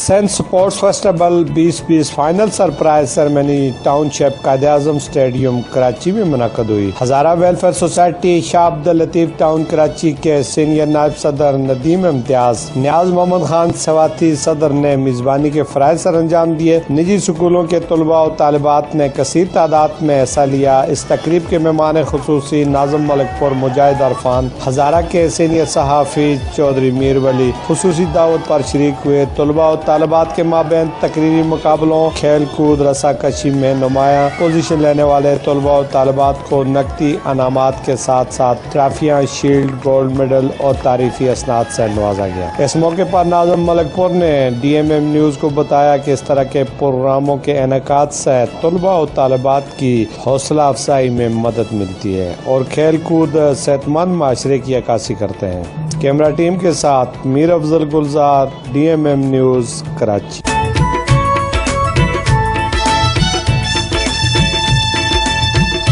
Sindh sports festival 2020 final surprise ceremony township Quaid Azam stadium Karachi میں منعقد ہوئی۔ ہزارہ ویلفیئر سوسائٹی شاہ Abdul Latif town Karachi کے سینئر نائب صدر ندیم امتیاز، نیاز محمد خان سواتی صدر نے میزبانی کے فرائض سر انجام دیے۔ نجی سکولوں کے طلباء و طالبات نے کثیر تعداد میں حصہ لیا۔ اس تقریب کے مہمان خصوصی ناظم ملک پور مجاہد عرفان، ہزارہ کے سینئر صحافی چودھری میر ولی خصوصی دعوت پر شریک ہوئے۔ طلباء و طالبات کے مابین تقریری مقابلوں، کھیل کود، رسا کشی میں نمایاں پوزیشن لینے والے طلباء و طالبات کو نقدی انعامات کے ساتھ ساتھ ٹرافیاں، شیلڈ، گولڈ میڈل اور تعریفی اسناد سے نوازا گیا۔ اس موقع پر ناظم ملک پور نے DMM نیوز کو بتایا کہ اس طرح کے پروگراموں کے انعقاد سے طلباء و طالبات کی حوصلہ افزائی میں مدد ملتی ہے اور کھیل کود صحت مند معاشرے کی عکاسی کرتے ہیں۔ کیمرہ ٹیم کے ساتھ میر افضل گلزار، DMM نیوز کراچی۔